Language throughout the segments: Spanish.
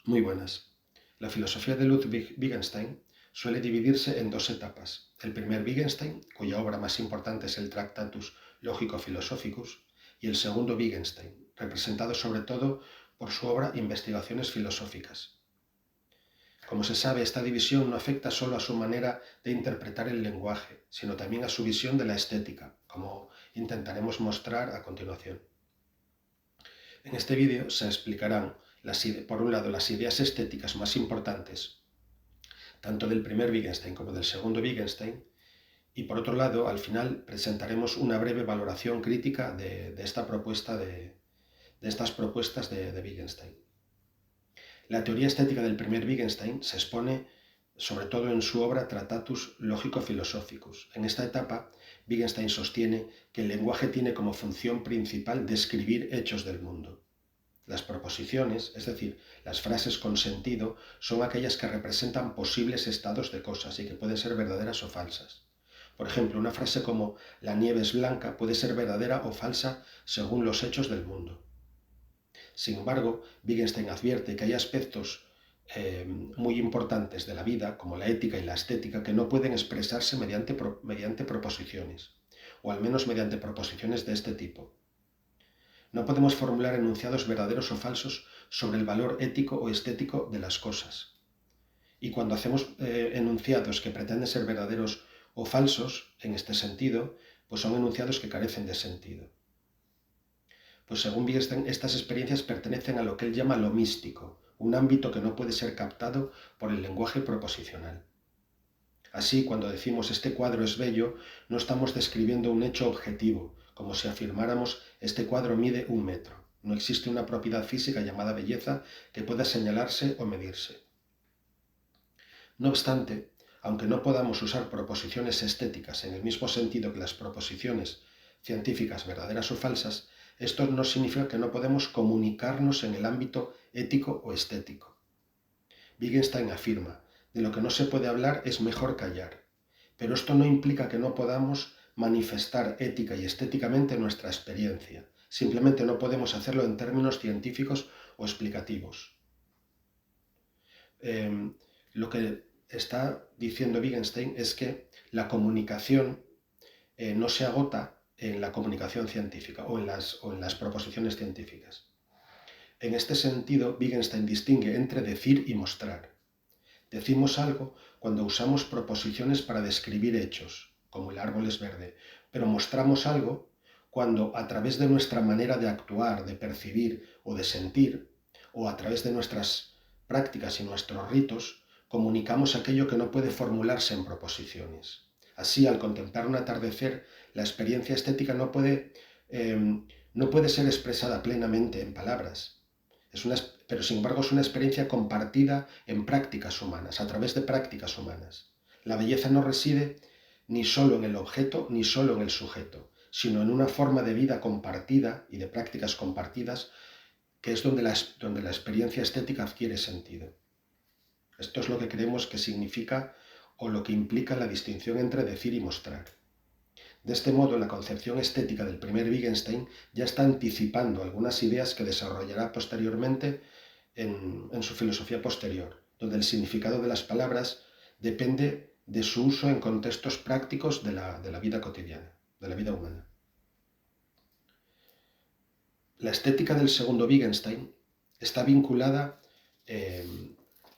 Muy buenas. La filosofía de Ludwig Wittgenstein suele dividirse en dos etapas. El primer Wittgenstein, cuya obra más importante es el Tractatus Logico-Philosophicus, y el segundo Wittgenstein, representado sobre todo por su obra Investigaciones filosóficas. Como se sabe, esta división no afecta solo a su manera de interpretar el lenguaje, sino también a su visión de la estética, como intentaremos mostrar a continuación. En este vídeo se explicarán, por un lado, las ideas estéticas más importantes, tanto del primer Wittgenstein como del segundo Wittgenstein, y por otro lado, al final, presentaremos una breve valoración crítica de estas propuestas de Wittgenstein. La teoría estética del primer Wittgenstein se expone sobre todo en su obra Tractatus Logico-Philosophicus. En esta etapa, Wittgenstein sostiene que el lenguaje tiene como función principal describir hechos del mundo. Las proposiciones, es decir, las frases con sentido, son aquellas que representan posibles estados de cosas y que pueden ser verdaderas o falsas. Por ejemplo, una frase como «la nieve es blanca» puede ser verdadera o falsa según los hechos del mundo. Sin embargo, Wittgenstein advierte que hay aspectos muy importantes de la vida, como la ética y la estética, que no pueden expresarse mediante proposiciones, o al menos mediante proposiciones de este tipo. No podemos formular enunciados verdaderos o falsos sobre el valor ético o estético de las cosas. Y cuando hacemos enunciados que pretenden ser verdaderos o falsos, en este sentido, pues son enunciados que carecen de sentido. Pues según Wittgenstein, estas experiencias pertenecen a lo que él llama lo místico, un ámbito que no puede ser captado por el lenguaje proposicional. Así, cuando decimos este cuadro es bello, no estamos describiendo un hecho objetivo, como si afirmáramos este cuadro mide 1 metro. No existe una propiedad física llamada belleza que pueda señalarse o medirse. No obstante, aunque no podamos usar proposiciones estéticas en el mismo sentido que las proposiciones científicas verdaderas o falsas, esto no significa que no podemos comunicarnos en el ámbito ético o estético. Wittgenstein afirma: de lo que no se puede hablar es mejor callar. Pero esto no implica que no podamos manifestar ética y estéticamente nuestra experiencia. Simplemente no podemos hacerlo en términos científicos o explicativos. Lo que está diciendo Wittgenstein es que la comunicación no se agota en la comunicación científica o en las proposiciones científicas. En este sentido, Wittgenstein distingue entre decir y mostrar. Decimos algo cuando usamos proposiciones para describir hechos, como el árbol es verde, pero mostramos algo cuando a través de nuestra manera de actuar, de percibir o de sentir, o a través de nuestras prácticas y nuestros ritos, comunicamos aquello que no puede formularse en proposiciones. Así, al contemplar un atardecer, la experiencia estética no puede ser expresada plenamente en palabras. Pero sin embargo es una experiencia compartida en prácticas humanas, a través de prácticas humanas. La belleza no reside ni solo en el objeto ni solo en el sujeto, sino en una forma de vida compartida y de prácticas compartidas, que es donde la experiencia estética adquiere sentido. Esto es lo que creemos que significa o lo que implica la distinción entre decir y mostrar. De este modo, la concepción estética del primer Wittgenstein ya está anticipando algunas ideas que desarrollará posteriormente en su filosofía posterior, donde el significado de las palabras depende de su uso en contextos prácticos de la vida cotidiana, de la vida humana. La estética del segundo Wittgenstein está vinculada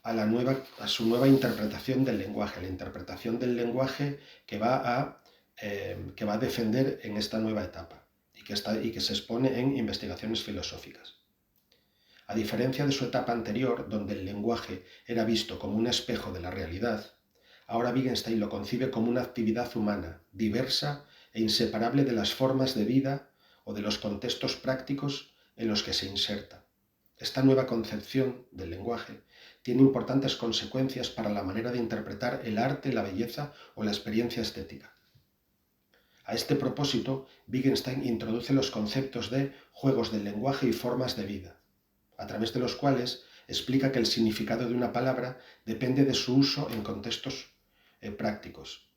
a su nueva interpretación del lenguaje, la interpretación del lenguaje que va a defender en esta nueva etapa y que se expone en Investigaciones filosóficas. A diferencia de su etapa anterior, donde el lenguaje era visto como un espejo de la realidad, ahora Wittgenstein lo concibe como una actividad humana, diversa e inseparable de las formas de vida o de los contextos prácticos en los que se inserta. Esta nueva concepción del lenguaje tiene importantes consecuencias para la manera de interpretar el arte, la belleza o la experiencia estética. A este propósito, Wittgenstein introduce los conceptos de juegos del lenguaje y formas de vida, a través de los cuales explica que el significado de una palabra depende de su uso en contextos prácticos.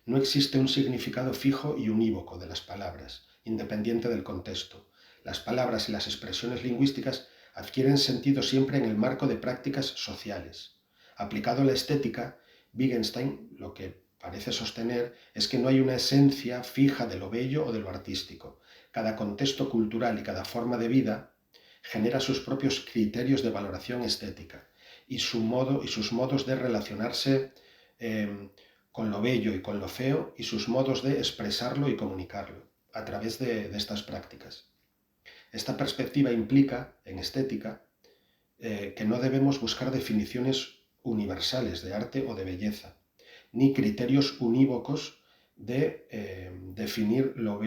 No existe un significado fijo y unívoco de las palabras, independiente del contexto. Las palabras y las expresiones lingüísticas adquieren sentido siempre en el marco de prácticas sociales. Aplicado a la estética, Wittgenstein lo que parece sostener es que no hay una esencia fija de lo bello o de lo artístico. Cada contexto cultural y cada forma de vida genera sus propios criterios de valoración estética y sus modos de relacionarse con lo bello y con lo feo y sus modos de expresarlo y comunicarlo a través de estas prácticas. Esta perspectiva implica, en estética, que no debemos buscar definiciones universales de arte o de belleza, ni criterios unívocos de definir lo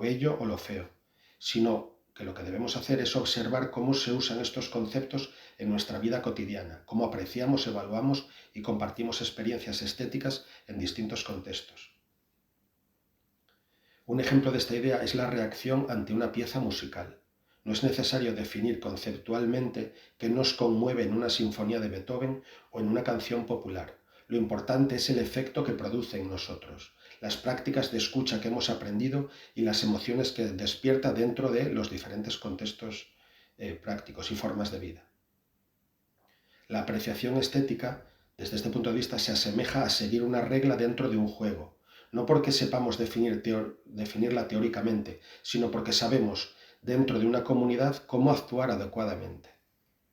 bello o lo feo, sino que lo que debemos hacer es observar cómo se usan estos conceptos en nuestra vida cotidiana, cómo apreciamos, evaluamos y compartimos experiencias estéticas en distintos contextos. Un ejemplo de esta idea es la reacción ante una pieza musical. No es necesario definir conceptualmente qué nos conmueve en una sinfonía de Beethoven o en una canción popular. Lo importante es el efecto que produce en nosotros, las prácticas de escucha que hemos aprendido y las emociones que despierta dentro de los diferentes contextos prácticos y formas de vida. La apreciación estética, desde este punto de vista, se asemeja a seguir una regla dentro de un juego, no porque sepamos definirla teóricamente, sino porque sabemos dentro de una comunidad cómo actuar adecuadamente.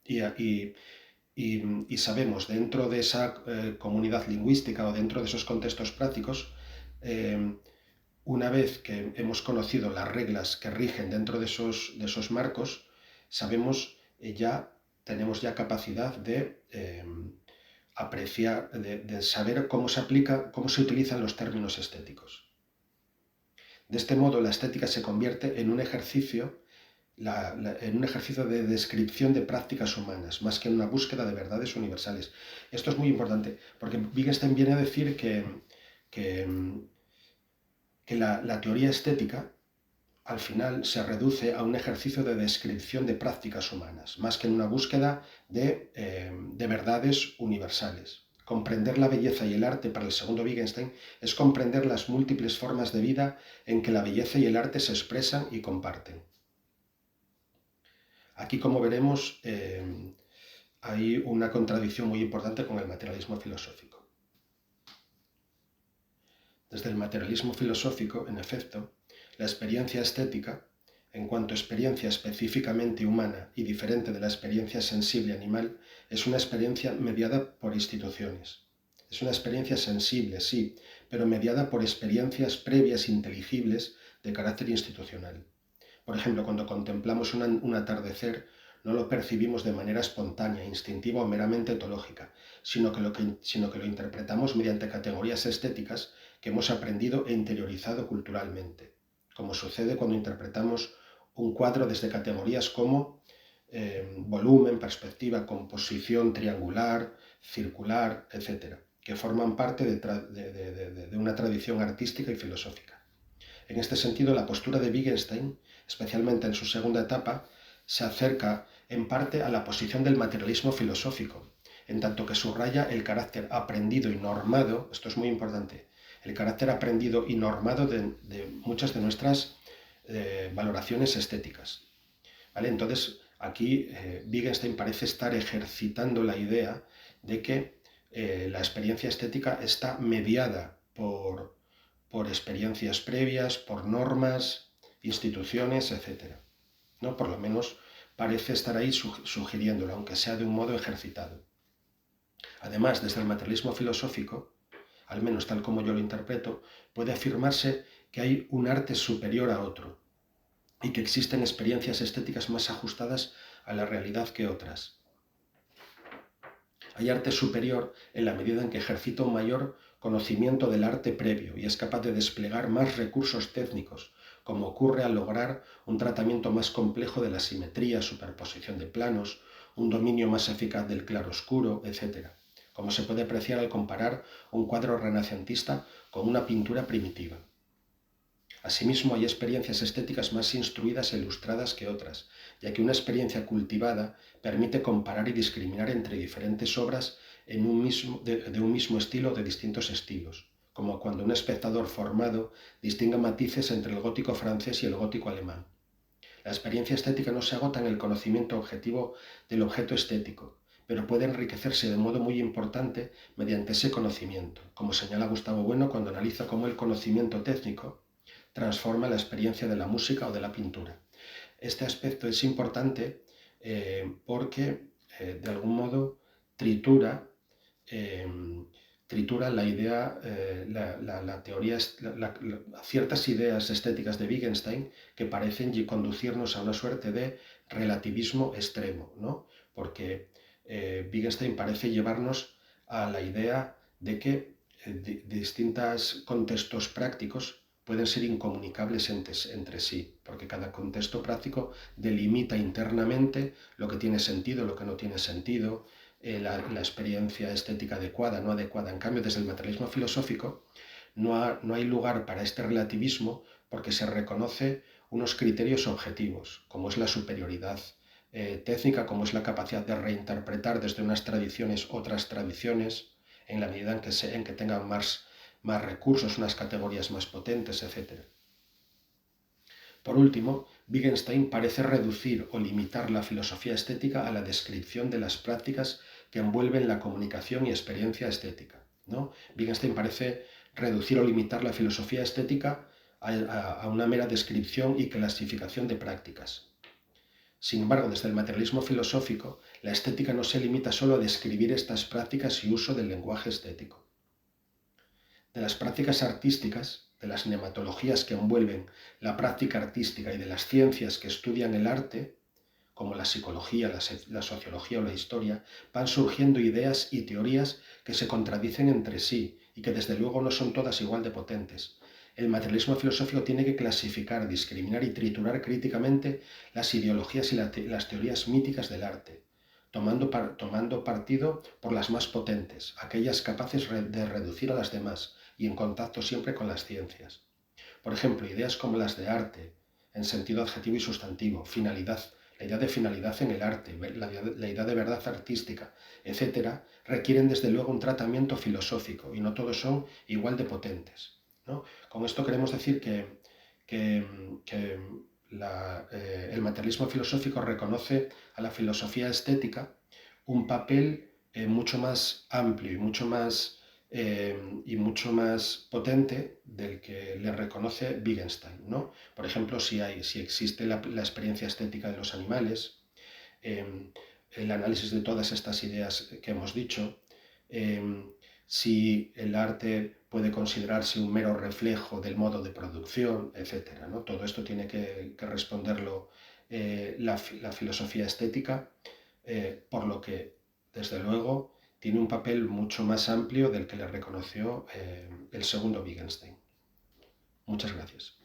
Y sabemos dentro de esa comunidad lingüística o dentro de esos contextos prácticos, una vez que hemos conocido las reglas que rigen dentro de esos marcos, sabemos tenemos ya capacidad de apreciar, de saber cómo se utilizan los términos estéticos. De este modo, la estética se convierte en un ejercicio de descripción de prácticas humanas, más que en una búsqueda de verdades universales. Esto es muy importante, porque Wittgenstein viene a decir que la teoría estética al final se reduce a un ejercicio de descripción de prácticas humanas, más que en una búsqueda de verdades universales. Comprender la belleza y el arte para el segundo Wittgenstein es comprender las múltiples formas de vida en que la belleza y el arte se expresan y comparten. Aquí, como veremos, hay una contradicción muy importante con el materialismo filosófico. Desde el materialismo filosófico, en efecto, la experiencia estética, en cuanto experiencia específicamente humana y diferente de la experiencia sensible animal, es una experiencia mediada por instituciones. Es una experiencia sensible, sí, pero mediada por experiencias previas inteligibles de carácter institucional. Por ejemplo, cuando contemplamos un atardecer, no lo percibimos de manera espontánea, instintiva o meramente etológica, sino que lo interpretamos mediante categorías estéticas que hemos aprendido e interiorizado culturalmente, como sucede cuando interpretamos un cuadro desde categorías como volumen, perspectiva, composición triangular, circular, etc., que forman parte de una tradición artística y filosófica. En este sentido, la postura de Wittgenstein, especialmente en su segunda etapa, se acerca en parte a la posición del materialismo filosófico, en tanto que subraya el carácter aprendido y normado, esto es muy importante, el carácter aprendido y normado de muchas de nuestras valoraciones estéticas. ¿Vale? Entonces, aquí Wittgenstein parece estar ejercitando la idea de que la experiencia estética está mediada por experiencias previas, por normas, instituciones, etc. ¿No? Por lo menos parece estar ahí sugiriéndolo, aunque sea de un modo ejercitado. Además, desde el materialismo filosófico, al menos tal como yo lo interpreto, puede afirmarse que hay un arte superior a otro y que existen experiencias estéticas más ajustadas a la realidad que otras. Hay arte superior en la medida en que ejercita un mayor conocimiento del arte previo y es capaz de desplegar más recursos técnicos, como ocurre al lograr un tratamiento más complejo de la simetría, superposición de planos, un dominio más eficaz del claroscuro, etc., como se puede apreciar al comparar un cuadro renacentista con una pintura primitiva. Asimismo, hay experiencias estéticas más instruidas e ilustradas que otras, ya que una experiencia cultivada permite comparar y discriminar entre diferentes obras de un mismo estilo o de distintos estilos, como cuando un espectador formado distingue matices entre el gótico francés y el gótico alemán. La experiencia estética no se agota en el conocimiento objetivo del objeto estético, pero puede enriquecerse de modo muy importante mediante ese conocimiento, como señala Gustavo Bueno cuando analiza cómo el conocimiento técnico transforma la experiencia de la música o de la pintura. Este aspecto es importante porque, de algún modo, tritura, eh, tritura la idea, la teoría, ciertas ideas estéticas de Wittgenstein que parecen conducirnos a una suerte de relativismo extremo, ¿no? Porque Wittgenstein parece llevarnos a la idea de que distintos contextos prácticos pueden ser incomunicables entre sí, porque cada contexto práctico delimita internamente lo que tiene sentido, lo que no tiene sentido, la experiencia estética adecuada, no adecuada. En cambio, desde el materialismo filosófico no hay lugar para este relativismo porque se reconoce unos criterios objetivos, como es la superioridad técnica, como es la capacidad de reinterpretar desde unas tradiciones otras tradiciones, en la medida en que tengan más recursos, unas categorías más potentes, etc. Por último, Wittgenstein parece reducir o limitar la filosofía estética a la descripción de las prácticas que envuelven la comunicación y experiencia estética, ¿no? Wittgenstein parece reducir o limitar la filosofía estética a una mera descripción y clasificación de prácticas. Sin embargo, desde el materialismo filosófico, la estética no se limita solo a describir estas prácticas y uso del lenguaje estético. De las prácticas artísticas, de las nematologías que envuelven la práctica artística y de las ciencias que estudian el arte, como la psicología, la sociología o la historia, van surgiendo ideas y teorías que se contradicen entre sí y que desde luego no son todas igual de potentes. El materialismo filosófico tiene que clasificar, discriminar y triturar críticamente las ideologías y las teorías míticas del arte, tomando partido por las más potentes, aquellas capaces de reducir a las demás y en contacto siempre con las ciencias. Por ejemplo, ideas como las de arte, en sentido adjetivo y sustantivo, finalidad, la idea de finalidad en el arte, la idea de verdad artística, etc., requieren desde luego un tratamiento filosófico y no todos son igual de potentes, ¿no? Con esto queremos decir que el materialismo filosófico reconoce a la filosofía estética un papel mucho más amplio y mucho más potente del que le reconoce Wittgenstein, ¿no? Por ejemplo, si existe la experiencia estética de los animales, el análisis de todas estas ideas que hemos dicho, si el arte puede considerarse un mero reflejo del modo de producción, etc., ¿no? Todo esto tiene que responderlo la filosofía estética, por lo que, desde luego, tiene un papel mucho más amplio del que le reconoció el segundo Wittgenstein. Muchas gracias.